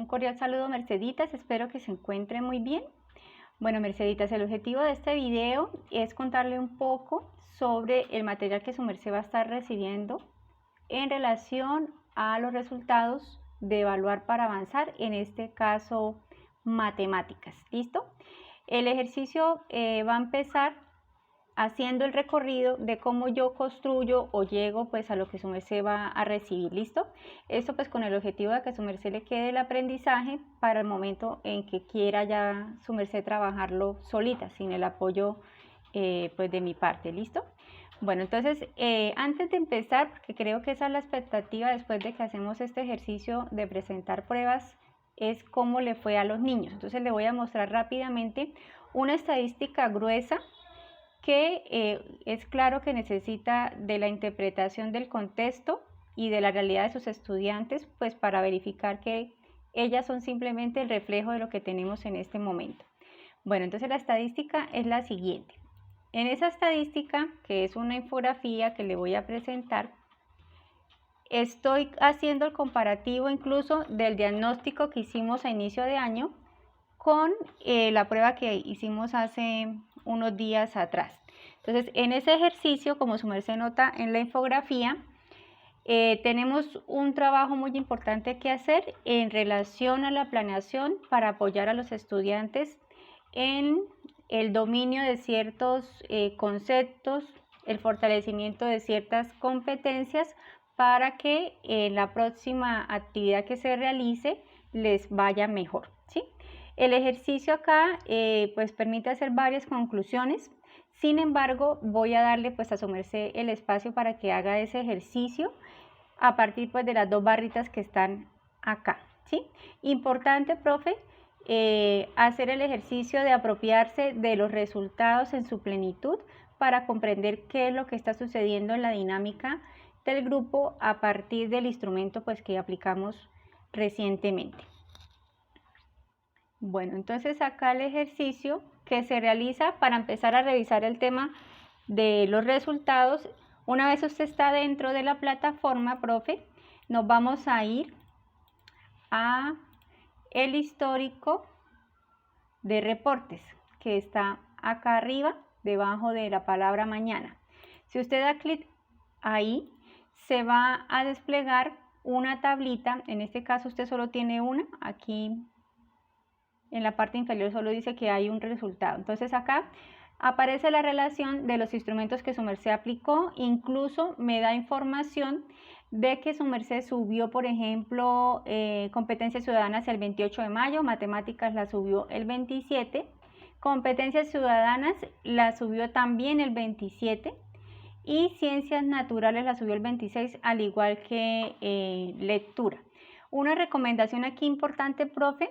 Un cordial saludo, Merceditas, espero que se encuentren muy bien. Bueno, Merceditas, el objetivo de este video es contarle un poco sobre el material que su merced va a estar recibiendo en relación a los resultados de evaluar para avanzar, en este caso matemáticas. ¿Listo? El ejercicio va a empezar haciendo el recorrido de cómo yo construyo o llego pues a lo que su merced va a recibir. ¿Listo? Esto pues con el objetivo de que su merced le quede el aprendizaje para el momento en que quiera ya su merced trabajarlo solita, sin el apoyo pues de mi parte. ¿Listo? Bueno, entonces antes de empezar, porque creo que esa es la expectativa después de que hacemos este ejercicio de presentar pruebas, es cómo le fue a los niños. Entonces le voy a mostrar rápidamente una estadística gruesa que es claro que necesita de la interpretación del contexto y de la realidad de sus estudiantes, pues para verificar que ellas son simplemente el reflejo de lo que tenemos en este momento. Bueno, entonces la estadística es la siguiente. En esa estadística, que es una infografía que le voy a presentar, estoy haciendo el comparativo incluso del diagnóstico que hicimos a inicio de año con la prueba que hicimos hace unos días atrás. Entonces, en ese ejercicio, como su merced nota en la infografía, tenemos un trabajo muy importante que hacer en relación a la planeación para apoyar a los estudiantes en el dominio de ciertos conceptos, el fortalecimiento de ciertas competencias para que en la próxima actividad que se realice les vaya mejor, ¿sí? El ejercicio acá pues permite hacer varias conclusiones. Sin embargo, voy a darle pues a su merced el espacio para que haga ese ejercicio a partir pues de las dos barritas que están acá, ¿sí? Importante, profe, hacer el ejercicio de apropiarse de los resultados en su plenitud para comprender qué es lo que está sucediendo en la dinámica del grupo a partir del instrumento pues que aplicamos recientemente. Bueno, entonces acá el ejercicio que se realiza para empezar a revisar el tema de los resultados. Una vez usted está dentro de la plataforma, profe, nos vamos a ir a el histórico de reportes que está acá arriba, debajo de la palabra mañana. Si usted da clic ahí, se va a desplegar una tablita. En este caso usted solo tiene una, aquí en la parte inferior solo dice que hay un resultado. Entonces acá aparece la relación de los instrumentos que su merced aplicó, incluso me da información de que su merced subió, por ejemplo, competencias ciudadanas el 28 de mayo, matemáticas la subió el 27, competencias ciudadanas la subió también el 27 y ciencias naturales la subió el 26, al igual que lectura. Una recomendación aquí importante, profe,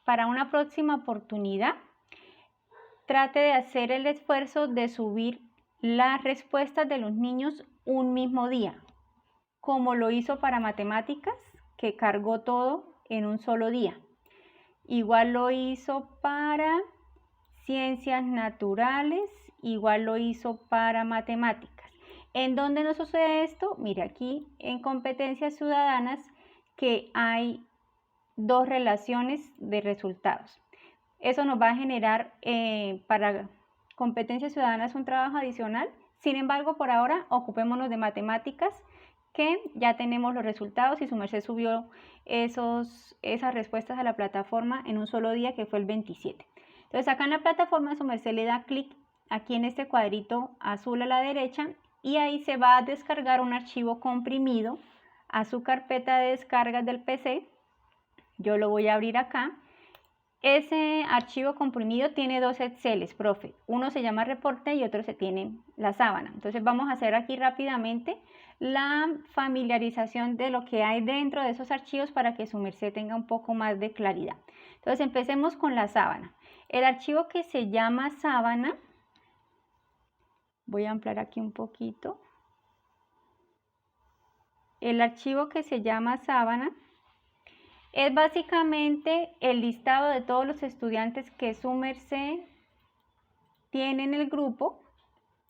para una próxima oportunidad, trate de hacer el esfuerzo de subir las respuestas de los niños un mismo día, como lo hizo para matemáticas, que cargó todo en un solo día. Igual lo hizo para ciencias naturales, igual lo hizo para matemáticas. ¿En dónde nos sucede esto? Mire, aquí en competencias ciudadanas que hay dos relaciones de resultados. Eso nos va a generar para competencias ciudadanas un trabajo adicional. Sin embargo, por ahora ocupémonos de matemáticas, que ya tenemos los resultados y su merced subió esas respuestas a la plataforma en un solo día, que fue el 27. Entonces acá en la plataforma su merced le da clic aquí en este cuadrito azul a la derecha y ahí se va a descargar un archivo comprimido a su carpeta de descargas del PC. Yo lo voy a abrir acá. Ese archivo comprimido tiene dos Exceles, profe. Uno se llama reporte y otro se tiene la sábana. Entonces vamos a hacer aquí rápidamente la familiarización de lo que hay dentro de esos archivos para que su merced tenga un poco más de claridad. Entonces empecemos con la sábana. El archivo que se llama sábana, voy a ampliar aquí un poquito. El archivo que se llama sábana es básicamente el listado de todos los estudiantes que su merced tiene en el grupo,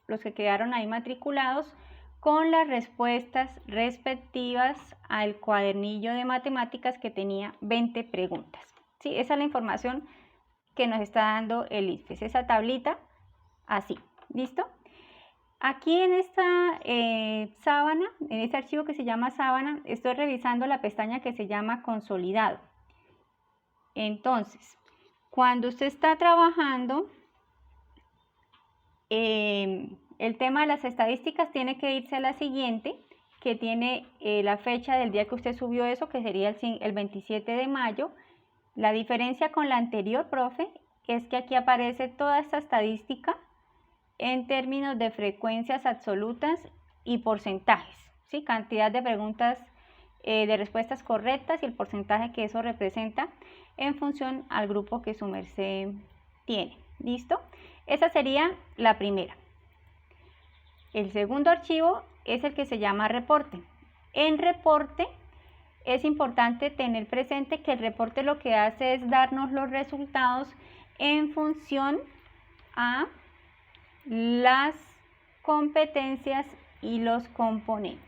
los que quedaron ahí matriculados, con las respuestas respectivas al cuadernillo de matemáticas que tenía 20 preguntas. ¿Sí? Esa es la información que nos está dando el ICFES, esa tablita así, ¿listo? Aquí en esta sábana, en este archivo que se llama sábana, estoy revisando la pestaña que se llama consolidado. Entonces, cuando usted está trabajando, el tema de las estadísticas tiene que irse a la siguiente, que tiene la fecha del día que usted subió eso, que sería el 27 de mayo. La diferencia con la anterior, profe, es que aquí aparece toda esta estadística en términos de frecuencias absolutas y porcentajes, ¿sí? Cantidad de preguntas de respuestas correctas y el porcentaje que eso representa en función al grupo que su merced tiene. ¿Listo? Esa sería la primera. El segundo archivo es el que se llama reporte. En reporte es importante tener presente que el reporte lo que hace es darnos los resultados en función a las competencias y los componentes.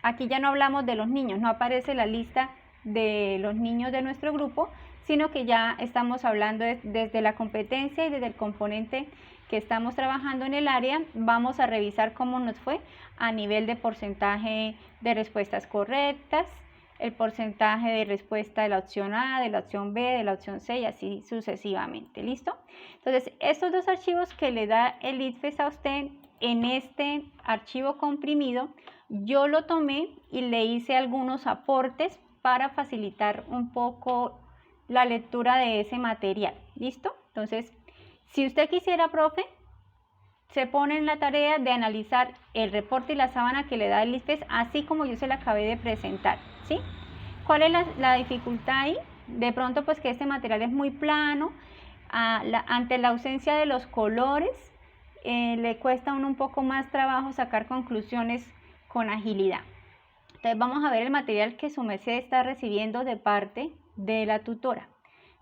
Aquí ya no hablamos de los niños, no aparece la lista de los niños de nuestro grupo, sino que ya estamos hablando desde la competencia y desde el componente que estamos trabajando en el área. Vamos a revisar cómo nos fue a nivel de porcentaje de respuestas correctas, el porcentaje de respuesta de la opción A, de la opción B, de la opción C y así sucesivamente. ¿Listo? Entonces, estos dos archivos que le da el ICFES a usted en este archivo comprimido, yo lo tomé y le hice algunos aportes para facilitar un poco la lectura de ese material. ¿Listo? Entonces, si usted quisiera, profe, se pone en la tarea de analizar el reporte y la sábana que le da el ICFES, así como yo se la acabé de presentar, ¿sí? ¿Cuál es la dificultad ahí? De pronto, pues que este material es muy plano, ante la ausencia de los colores, le cuesta a uno un poco más trabajo sacar conclusiones con agilidad. Entonces vamos a ver el material que su merced está recibiendo de parte de la tutora.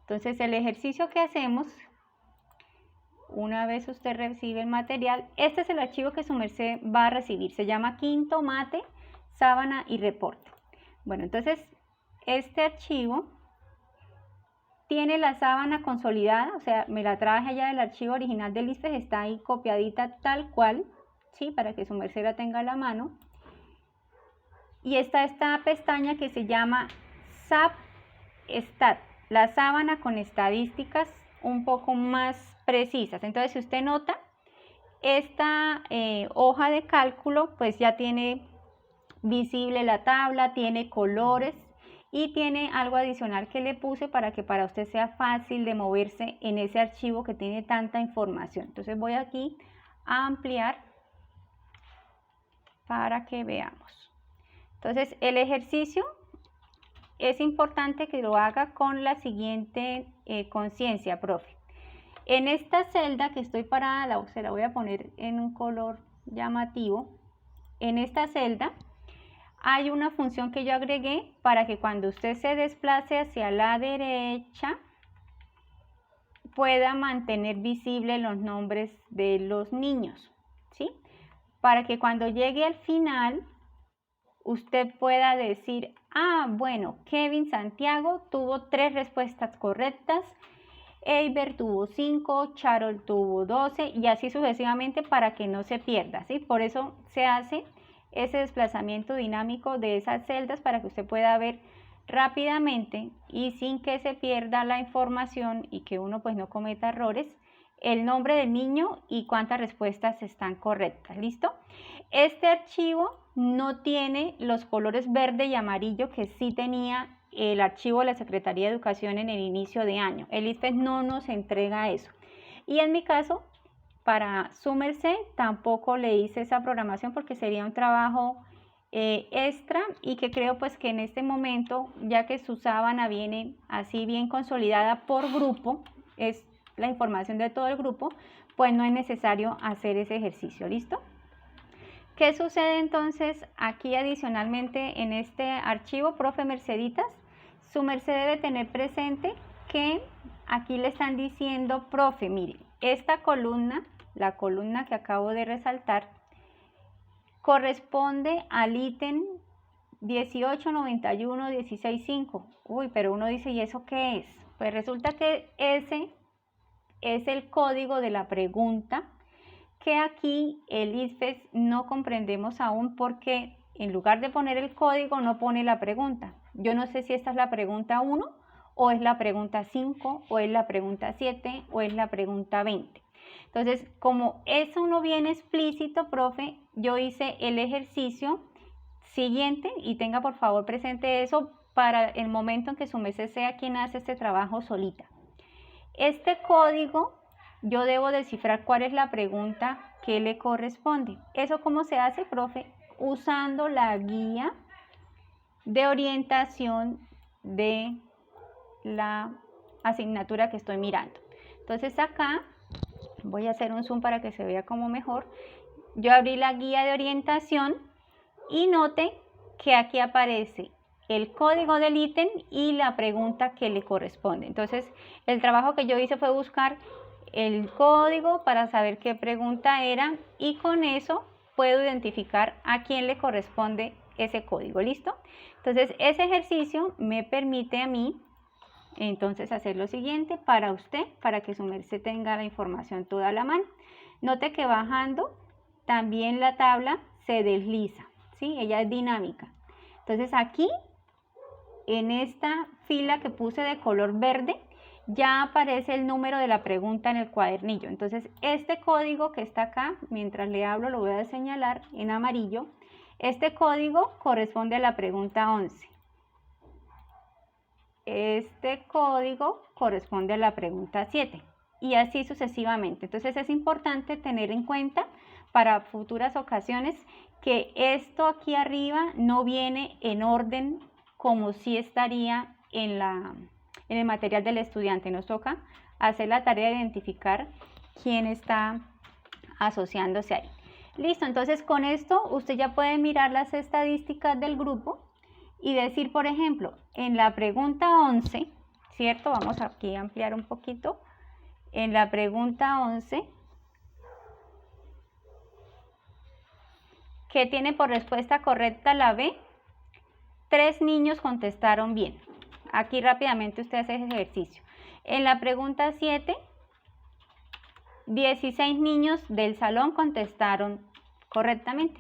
Entonces el ejercicio que hacemos, una vez usted recibe el material, este es el archivo que su merced va a recibir. Se llama Quinto Mate, Sábana y Reporte. Bueno, entonces este archivo tiene la sábana consolidada, o sea, me la traje ya del archivo original del ICFES, está ahí copiadita tal cual, ¿sí? Para que su merced la tenga a la mano. Y está esta pestaña que se llama SAP Stat, la sábana con estadísticas un poco más precisas. Entonces, si usted nota, esta hoja de cálculo pues ya tiene visible la tabla, tiene colores y tiene algo adicional que le puse para que para usted sea fácil de moverse en ese archivo que tiene tanta información. Entonces voy aquí a ampliar para que veamos. Entonces el ejercicio es importante que lo haga con la siguiente conciencia, profe. En esta celda que estoy parada, se la voy a poner en un color llamativo. En esta celda hay una función que yo agregué para que cuando usted se desplace hacia la derecha pueda mantener visibles los nombres de los niños, ¿sí? Para que cuando llegue al final usted pueda decir, ah, bueno, Kevin Santiago tuvo 3 respuestas correctas, Eiber tuvo 5, Charol tuvo 12 y así sucesivamente para que no se pierda, ¿sí? Por eso se hace ese desplazamiento dinámico de esas celdas para que usted pueda ver rápidamente y sin que se pierda la información y que uno pues no cometa errores, el nombre del niño y cuántas respuestas están correctas. ¿Listo? Este archivo no tiene los colores verde y amarillo que sí tenía el archivo de la Secretaría de Educación en el inicio de año. El ICFES no nos entrega eso. Y en mi caso, para su merced, tampoco le hice esa programación porque sería un trabajo extra y que creo pues que en este momento, ya que su sábana viene así bien consolidada por grupo, es la información de todo el grupo, pues no es necesario hacer ese ejercicio. ¿Listo? ¿Qué sucede entonces aquí adicionalmente en este archivo, profe Merceditas? Su merced debe tener presente que aquí le están diciendo, profe, mire, esta columna, la columna que acabo de resaltar, corresponde al ítem 1891-165. Uy, pero uno dice, ¿y eso qué es? Pues resulta que ese es el código de la pregunta que aquí el ICFES no comprendemos aún porque en lugar de poner el código no pone la pregunta. Yo no sé si esta es la pregunta 1 o es la pregunta 5 o es la pregunta 7 o es la pregunta 20. Entonces, como eso no viene explícito, profe, yo hice el ejercicio siguiente y tenga por favor presente eso para el momento en que su merced sea quien hace este trabajo solita. Este código yo debo descifrar cuál es la pregunta que le corresponde. ¿Eso cómo se hace, profe? Usando la guía de orientación de la asignatura que estoy mirando. Entonces acá voy a hacer un zoom para que se vea como mejor. Yo abrí la guía de orientación y note que aquí aparece el código del ítem y la pregunta que le corresponde. Entonces, el trabajo que yo hice fue buscar el código para saber qué pregunta era y con eso puedo identificar a quién le corresponde ese código. ¿Listo? Entonces, ese ejercicio me permite a mí entonces hacer lo siguiente para usted, para que su merced tenga la información toda a la mano. Note que bajando también la tabla se desliza, ¿sí? Ella es dinámica. Entonces aquí, en esta fila que puse de color verde, ya aparece el número de la pregunta en el cuadernillo. Entonces este código que está acá, mientras le hablo lo voy a señalar en amarillo. Este código corresponde a la pregunta 11. Este código corresponde a la pregunta 7 y así sucesivamente. Entonces es importante tener en cuenta para futuras ocasiones que esto aquí arriba no viene en orden como si estaría en el material del estudiante. Nos toca hacer la tarea de identificar quién está asociándose ahí. Listo, entonces con esto usted ya puede mirar las estadísticas del grupo y decir, por ejemplo, en la pregunta 11, ¿cierto? Vamos aquí a ampliar un poquito. En la pregunta 11, ¿qué tiene por respuesta correcta la B? 3 niños contestaron bien. Aquí rápidamente usted hace ese ejercicio. En la pregunta 7, 16 niños del salón contestaron correctamente.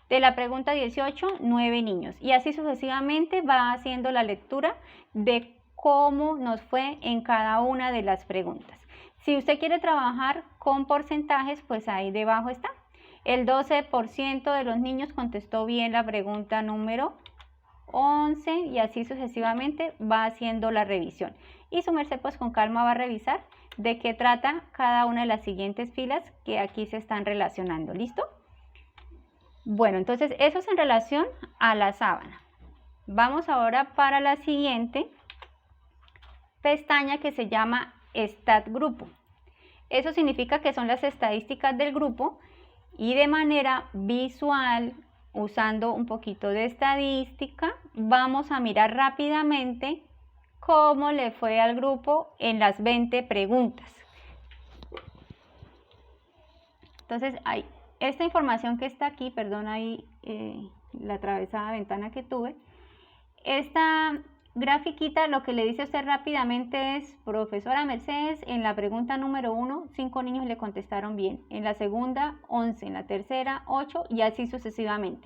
De la pregunta 18, 9 niños. Y así sucesivamente va haciendo la lectura de cómo nos fue en cada una de las preguntas. Si usted quiere trabajar con porcentajes, pues ahí debajo está. El 12% de los niños contestó bien la pregunta número 11 y así sucesivamente va haciendo la revisión. Y su merced pues con calma va a revisar de qué trata cada una de las siguientes filas que aquí se están relacionando. ¿Listo? Bueno, entonces eso es en relación a la sábana. Vamos ahora para la siguiente pestaña que se llama Stat Grupo. Eso significa que son las estadísticas del grupo y de manera visual, usando un poquito de estadística, vamos a mirar rápidamente cómo le fue al grupo en las 20 preguntas. Entonces, esta información que está aquí, perdón ahí la atravesada ventana que tuve, esta grafiquita lo que le dice a usted rápidamente es, profesora Mercedes, en la pregunta número 1, 5 niños le contestaron bien, en la segunda 11, en la tercera 8 y así sucesivamente.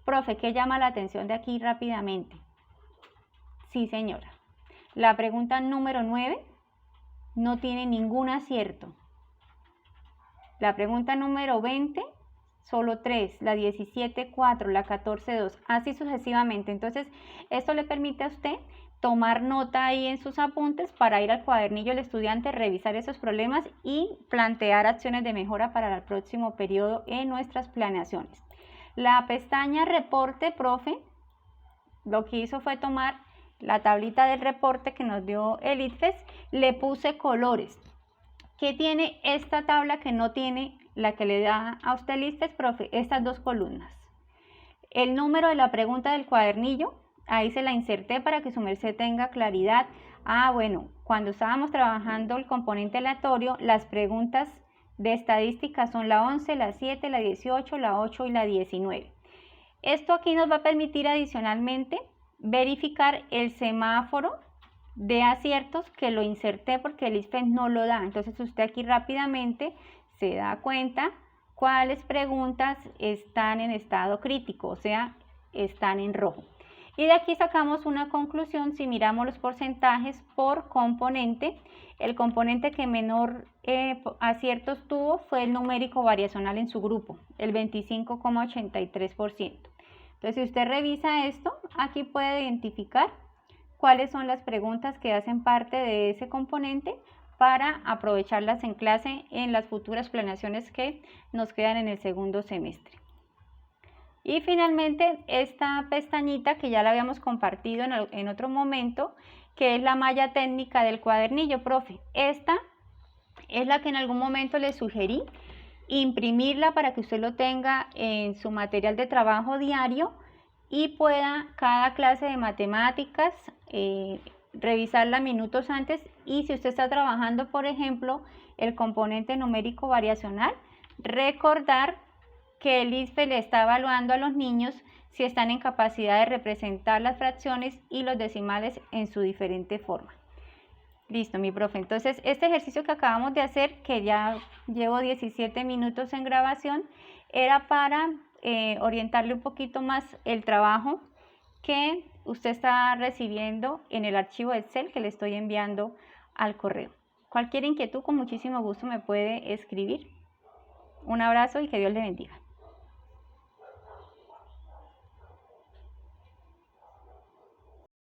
Profe, ¿qué llama la atención de aquí rápidamente? Sí, señora. La pregunta número 9 no tiene ningún acierto. La pregunta número 20, solo 3, la 17, 4, la 14, 2, así sucesivamente. Entonces, esto le permite a usted tomar nota ahí en sus apuntes para ir al cuadernillo del estudiante, revisar esos problemas y plantear acciones de mejora para el próximo periodo en nuestras planeaciones. La pestaña reporte, profe, lo que hizo fue tomar la tablita del reporte que nos dio el ICFES, le puse colores. ¿Qué tiene esta tabla que no tiene la que le da a usted el ICFES, profe? Estas dos columnas. El número de la pregunta del cuadernillo, ahí se la inserté para que su merced tenga claridad. Bueno, cuando estábamos trabajando el componente aleatorio, las preguntas de estadística son la 11, la 7, la 18, la 8 y la 19. Esto aquí nos va a permitir adicionalmente verificar el semáforo de aciertos que lo inserté porque el ICFES no lo da. Entonces usted aquí rápidamente se da cuenta cuáles preguntas están en estado crítico, o sea, están en rojo. Y de aquí sacamos una conclusión. Si miramos los porcentajes por componente, el componente que menor aciertos tuvo fue el numérico variacional en su grupo, el 25,83%. Entonces, si usted revisa esto, aquí puede identificar cuáles son las preguntas que hacen parte de ese componente para aprovecharlas en clase en las futuras planeaciones que nos quedan en el segundo semestre. Y finalmente esta pestañita que ya la habíamos compartido en otro momento, que es la malla técnica del cuadernillo, profe. Esta es la que en algún momento le sugerí imprimirla para que usted lo tenga en su material de trabajo diario y pueda cada clase de matemáticas revisarla minutos antes. Y si usted está trabajando, por ejemplo, el componente numérico variacional, recordar que el ICFES le está evaluando a los niños si están en capacidad de representar las fracciones y los decimales en su diferente forma. Listo, mi profe. Entonces, este ejercicio que acabamos de hacer, que ya llevo 17 minutos en grabación, era para orientarle un poquito más el trabajo que usted está recibiendo en el archivo Excel que le estoy enviando al correo. Cualquier inquietud, con muchísimo gusto me puede escribir. Un abrazo y que Dios le bendiga.